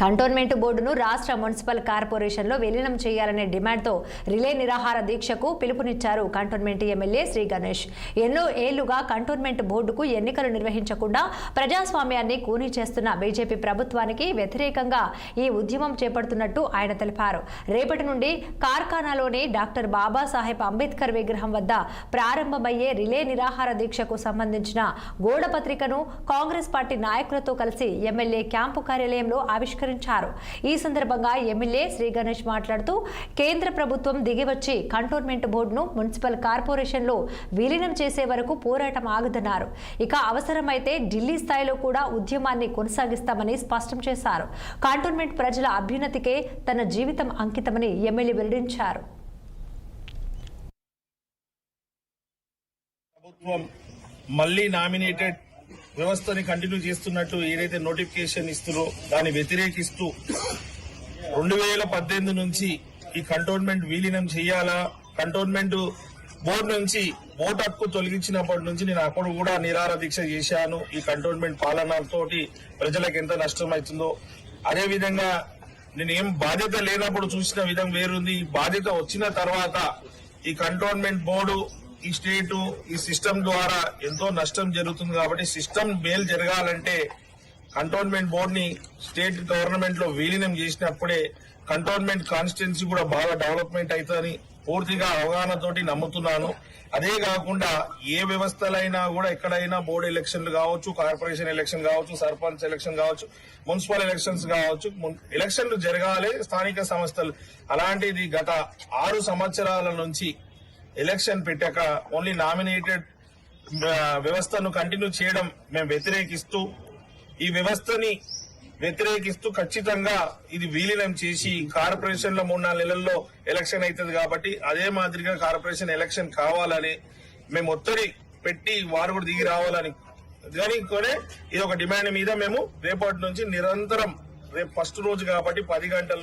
Cantonment బోర్డును రాష్ట్ర municipal కార్పొరేషన్లో విలీనం చేయాలనే డిమాండ్తో రిలే నిరాహార దీక్షకు పిలుపునిచ్చారు కంటోన్మెంట్ ఎమ్మెల్యే శ్రీ గణేష్. ఎన్నో ఏళ్లుగా కంటోన్మెంట్ బోర్డుకు ఎన్నికలు నిర్వహించకుండా ప్రజాస్వామ్యాన్ని కూనీ చేస్తున్న బీజేపీ ప్రభుత్వానికి వ్యతిరేకంగా ఈ ఉద్యమం చేపడుతున్నట్టు ఆయన తెలిపారు. రేపటి నుండి కార్ఖానాలోని డాక్టర్ బాబాసాహెబ్ అంబేద్కర్ విగ్రహం వద్ద ప్రారంభమయ్యే రిలే నిరాహార దీక్షకు సంబంధించిన గోడ పత్రికను కాంగ్రెస్ పార్టీ నాయకులతో కలిసి ఎమ్మెల్యే క్యాంపు కార్యాలయంలో ఆవిష్కరించారు. ఈ సందర్భంగా ఎమ్మెల్యే శ్రీ గణేష్ మాట్లాడుతూ కేంద్ర ప్రభుత్వం దిగివచ్చి కంటోన్మెంట్ బోర్డును మున్సిపల్ కార్పొరేషన్లో విలీనం చేసే వరకు పోరాటం ఆగదన్నారు. ఇక అవసరమైతే ఢిల్లీ స్థాయిలో కూడా ఉద్యమాన్ని కొనసాగిస్తామని స్పష్టం చేశారు. కంటోన్మెంట్ ప్రజల అభ్యున్నతికే తన జీవితం అంకితమని ఎమ్మెల్యే వెల్లడించారు. ప్రభుత్వం మళ్ళీ నామినేటెడ్ వ్యవస్థని కంటిన్యూ చేస్తున్నట్టు ఏదైతే నోటిఫికేషన్ ఇస్తున్నారో దాన్ని వ్యతిరేకిస్తూ 2018 నుంచి ఈ కంటోన్మెంట్ విలీనం చేయాలా, కంటోన్మెంట్ బోర్డు నుంచి ఓటు హక్కు తొలగించినప్పటి నుంచి నేను అప్పుడు కూడా నిరాహార దీక్ష చేశాను. ఈ కంటోన్మెంట్ పాలనతోటి ప్రజలకు ఎంత నష్టం అవుతుందో, అదేవిధంగా నేను ఏం బాధ్యత లేనప్పుడు చూసిన విధం వేరుంది. ఈ బాధ్యత వచ్చిన తర్వాత ఈ కంటోన్మెంట్ బోర్డు ఈ స్టేటు ఈ సిస్టమ్ ద్వారా ఎంతో నష్టం జరుగుతుంది. కాబట్టి సిస్టమ్ మేలు జరగాలంటే కంటోన్మెంట్ బోర్డు ని స్టేట్ గవర్నమెంట్ లో విలీనం చేసినప్పుడే కంటోన్మెంట్ కాన్స్టిట్యున్సీ కూడా బాగా డెవలప్మెంట్ అవుతుందని పూర్తిగా అవగాహనతోటి నమ్ముతున్నాను. అదే కాకుండా ఏ వ్యవస్థలైనా కూడా ఎక్కడైనా బోర్డు ఎలక్షన్లు కావచ్చు, కార్పొరేషన్ ఎలక్షన్ కావచ్చు, సర్పంచ్ ఎలక్షన్ కావచ్చు, మున్సిపల్ ఎలక్షన్స్ కావచ్చు, ఎలక్షన్లు జరగాలి స్థానిక సంస్థలు. అలాంటిది గత 6 సంవత్సరాల నుంచి ఎలక్షన్ పెట్టాక ఓన్లీ నామినేటెడ్ వ్యవస్థను కంటిన్యూ చేయడం మేము వ్యతిరేకిస్తూ, ఈ వ్యవస్థని వ్యతిరేకిస్తూ ఖచ్చితంగా ఇది విలీనం చేసి కార్పొరేషన్ లో 3-4 నెలల్లో ఎలక్షన్ అవుతుంది. కాబట్టి అదే మాదిరిగా కార్పొరేషన్ ఎలక్షన్ కావాలని మేము ఒత్తిడి పెట్టి వారు కూడా దిగి రావాలని కానీ ఇది ఒక డిమాండ్ మీద మేము రేపటి నుంచి నిరంతరం రేపు ఫస్ట్ రోజు కాబట్టి 10 గంటల